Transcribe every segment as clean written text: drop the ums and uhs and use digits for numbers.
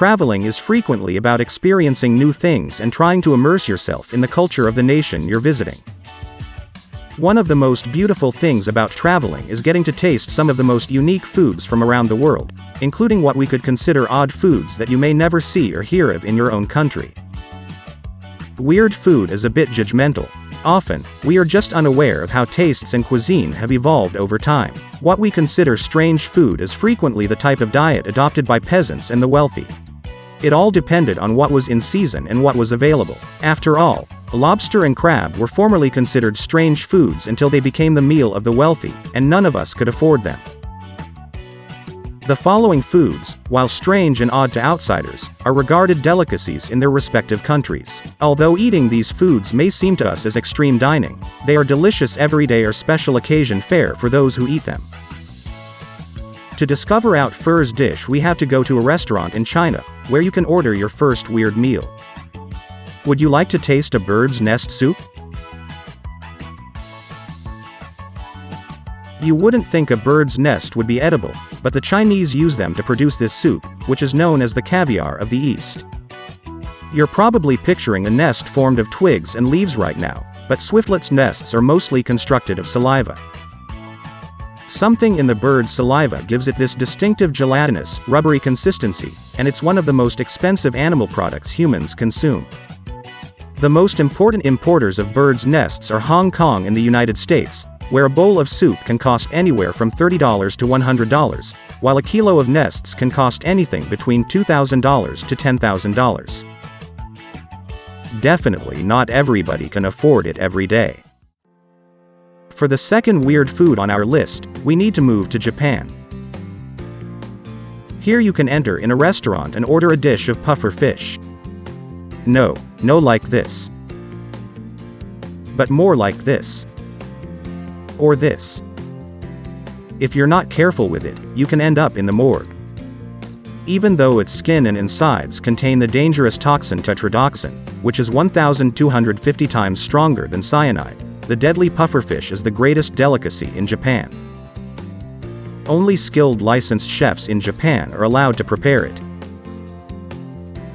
traveling is frequently about experiencing new things and trying to immerse yourself in the culture of the nation you're visiting. One of the most beautiful things about traveling is getting to taste some of the most unique foods from around the world, including what we could consider odd foods that you may never see or hear of in your own country. Weird food is a bit judgmental. Often, we are just unaware of how tastes and cuisine have evolved over time. What we consider strange food is frequently the type of diet adopted by peasants and the wealthy. It all depended on what was in season and what was available. After all, lobster and crab were formerly considered strange foods until they became the meal of the wealthy, and none of us could afford them. The following foods, while strange and odd to outsiders, are regarded delicacies in their respective countries. Although eating these foods may seem to us as extreme dining, they are delicious everyday or special occasion fare for those who eat them. To discover our first dish, we have to go to a restaurant in China, where you can order your first weird meal. Would you like to taste a bird's nest soup? You wouldn't think a bird's nest would be edible, but the Chinese use them to produce this soup, which is known as the caviar of the East. You're probably picturing a nest formed of twigs and leaves right now, but swiftlets' nests are mostly constructed of saliva. Something in the bird's saliva gives it this distinctive gelatinous, rubbery consistency, and it's one of the most expensive animal products humans consume. The most important importers of birds' nests are Hong Kong and the United States, where a bowl of soup can cost anywhere from $30 to $100, while a kilo of nests can cost anything between $2,000 to $10,000. Definitely not everybody can afford it every day. For the second weird food on our list, we need to move to Japan. Here you can enter in a restaurant and order a dish of puffer fish. No like this. But more like this. Or this. If you're not careful with it, you can end up in the morgue. Even though its skin and insides contain the dangerous toxin tetrodotoxin, which is 1,250 times stronger than cyanide, the deadly pufferfish is the greatest delicacy in Japan. Only skilled licensed chefs in Japan are allowed to prepare it.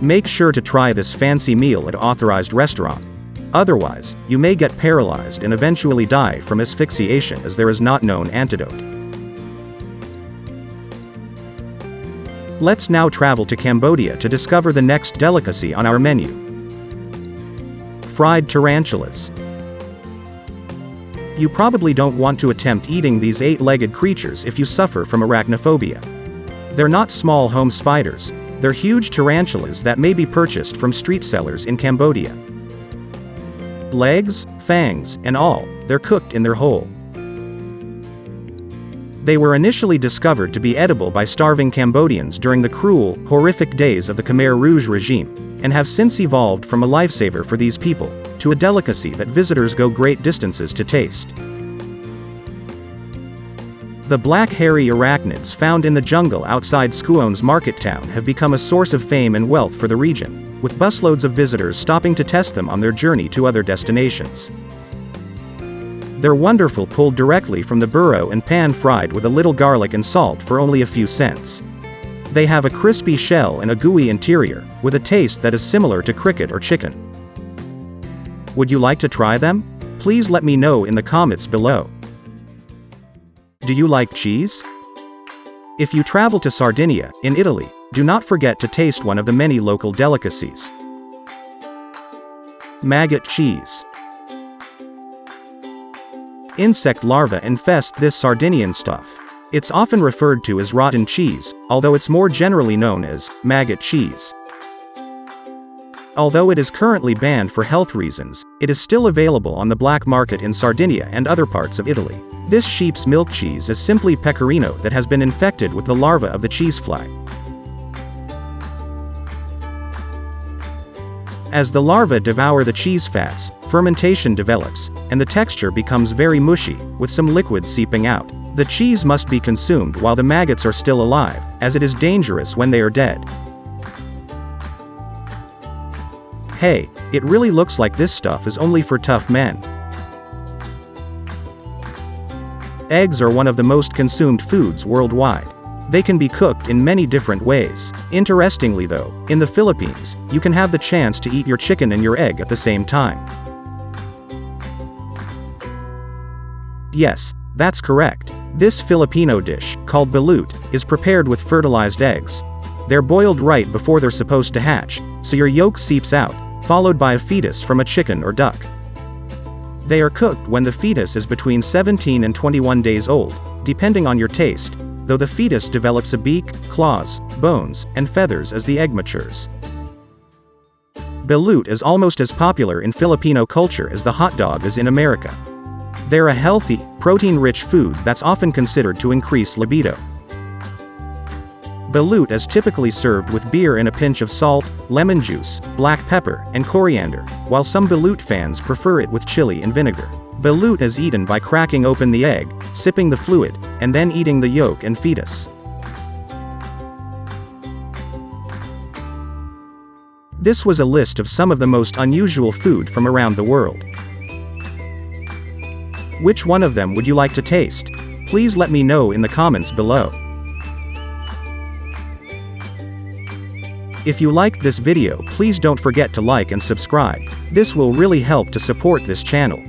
Make sure to try this fancy meal at an authorized restaurant. Otherwise, you may get paralyzed and eventually die from asphyxiation, as there is not known antidote. Let's now travel to Cambodia to discover the next delicacy on our menu. Fried tarantulas. You probably don't want to attempt eating these 8-legged creatures if you suffer from arachnophobia. They're not small home spiders, they're huge tarantulas that may be purchased from street sellers in Cambodia. Legs, fangs, and all, they're cooked in their whole. They were initially discovered to be edible by starving Cambodians during the cruel, horrific days of the Khmer Rouge regime, and have since evolved from a lifesaver for these people, to a delicacy that visitors go great distances to taste. The black hairy arachnids found in the jungle outside Skuon's market town have become a source of fame and wealth for the region, with busloads of visitors stopping to test them on their journey to other destinations. They're wonderful, pulled directly from the burrow and pan-fried with a little garlic and salt for only a few cents. They have a crispy shell and a gooey interior, with a taste that is similar to cricket or chicken. Would you like to try them? Please let me know in the comments below. Do you like cheese? If you travel to Sardinia, in Italy, do not forget to taste one of the many local delicacies. Maggot cheese. Insect larvae infest this Sardinian stuff. It's often referred to as rotten cheese, although it's more generally known as maggot cheese. Although it is currently banned for health reasons, it is still available on the black market in Sardinia and other parts of Italy. This sheep's milk cheese is simply pecorino that has been infected with the larva of the cheese fly. As the larvae devour the cheese fats, fermentation develops, and the texture becomes very mushy, with some liquid seeping out. The cheese must be consumed while the maggots are still alive, as it is dangerous when they are dead. Hey, it really looks like this stuff is only for tough men. Eggs are one of the most consumed foods worldwide. They can be cooked in many different ways. Interestingly though, in the Philippines, you can have the chance to eat your chicken and your egg at the same time. Yes, that's correct. This Filipino dish, called balut, is prepared with fertilized eggs. They're boiled right before they're supposed to hatch, so your yolk seeps out, followed by a fetus from a chicken or duck. They are cooked when the fetus is between 17 and 21 days old, depending on your taste, though the fetus develops a beak, claws, bones, and feathers as the egg matures. Balut is almost as popular in Filipino culture as the hot dog is in America. They're a healthy, protein-rich food that's often considered to increase libido. Balut is typically served with beer and a pinch of salt, lemon juice, black pepper, and coriander, while some balut fans prefer it with chili and vinegar. Balut is eaten by cracking open the egg, sipping the fluid, and then eating the yolk and fetus. This was a list of some of the most unusual food from around the world. Which one of them would you like to taste? Please let me know in the comments below. If you liked this video, please don't forget to like and subscribe. This will really help to support this channel.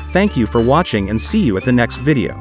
Thank you for watching and see you at the next video.